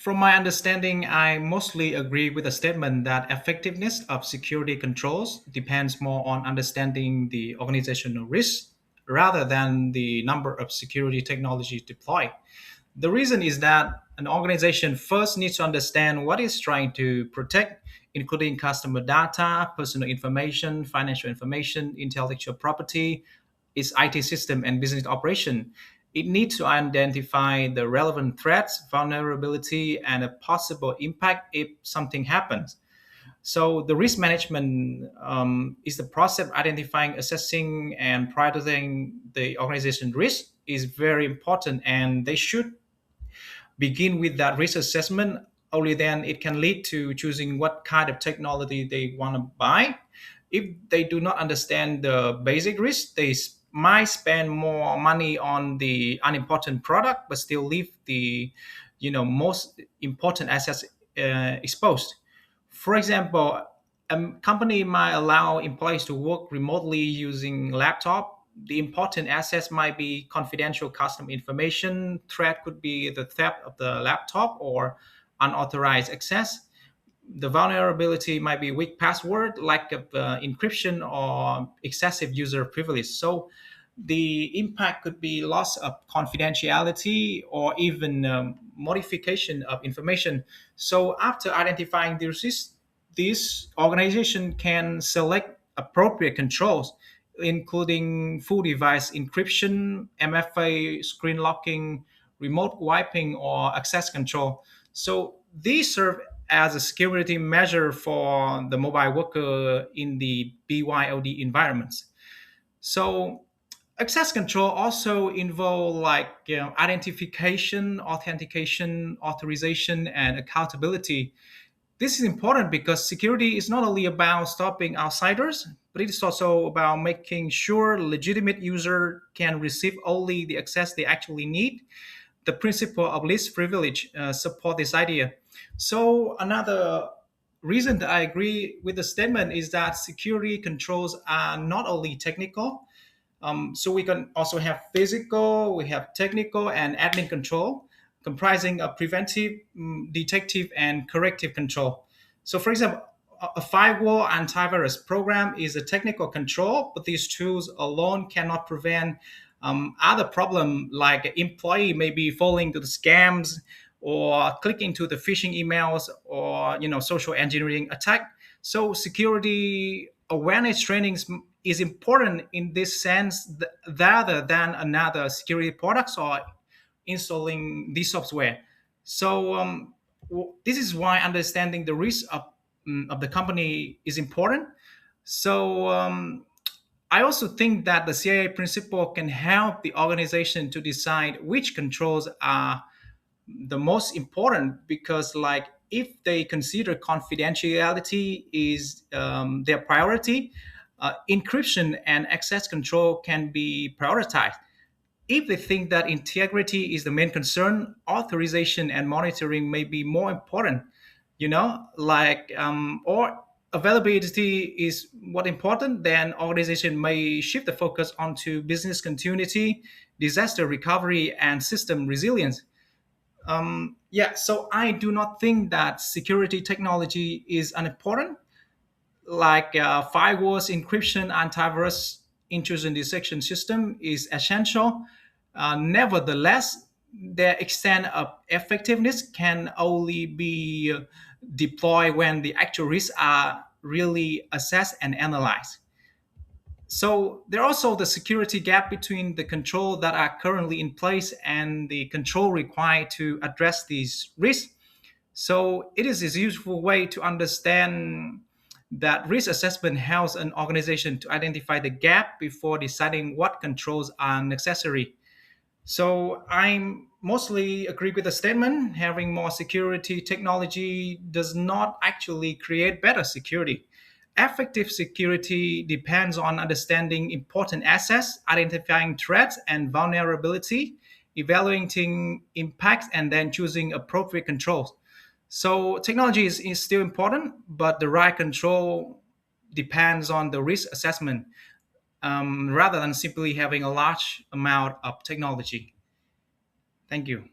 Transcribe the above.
From my understanding, I mostly agree with the statement that effectiveness of security controls depends more on understanding the organizational risk rather than the number of security technologies deployed. The reason is that an organization first needs to understand what it's trying to protect, including customer data, personal information, financial information, intellectual property, its IT system, and business operation. It needs to identify the relevant threats, vulnerability, and a possible impact if something happens. So the risk management is the process of identifying, assessing, and prioritizing the organization risk is very important, and they should begin with that risk assessment. Only then it can lead to choosing what kind of technology they want to buy. If they do not understand the basic risk, might spend more money on the unimportant product but still leave the most important assets exposed. For example, a company might allow employees to work remotely using laptop. The important assets might be confidential customer information. Threat could be the theft of the laptop or unauthorized access. The vulnerability might be weak password, lack of encryption, or excessive user privilege. So the impact could be loss of confidentiality or even modification of information. So after identifying the risks, this organization can select appropriate controls, including full device encryption, MFA, screen locking, remote wiping, or access control. So these serve as a security measure for the mobile worker in the BYOD environments. So access control also involve identification, authentication, authorization, and accountability. This is important because security is not only about stopping outsiders, but it is also about making sure legitimate user can receive only the access they actually need. The principle of least privilege support this idea. So another reason that I agree with the statement is that security controls are not only technical. So we can also have physical, we have technical and admin control, comprising of preventive, detective, and corrective control. So, for example, a firewall antivirus program is a technical control, but these tools alone cannot prevent other problem like employee may be falling to the scams or clicking to the phishing emails or social engineering attack. So security awareness trainings is important in this sense rather than another security products or installing the software. So this is why understanding the risk of the company is important. So I also think that the CIA principle can help the organization to decide which controls are the most important because if they consider confidentiality is their priority, encryption and access control can be prioritized. If they think that integrity is the main concern, authorization and monitoring may be more important. Or availability is what important, then organization may shift the focus onto business continuity, disaster recovery, and system resilience. Yeah, so I do not think that security technology is unimportant. Firewalls, encryption, antivirus, intrusion detection system is essential. Nevertheless, their extent of effectiveness can only be deployed when the actual risks are really assessed and analyzed. So there are also the security gap between the control that are currently in place and the control required to address these risks. So it is a useful way to understand that risk assessment helps an organization to identify the gap before deciding what controls are necessary. So I'm mostly agree with the statement. Having more security technology does not actually create better security. Effective security depends on understanding important assets, identifying threats and vulnerability, evaluating impacts, and then choosing appropriate controls. So technology is still important, but the right control depends on the risk assessment rather than simply having a large amount of technology. Thank you.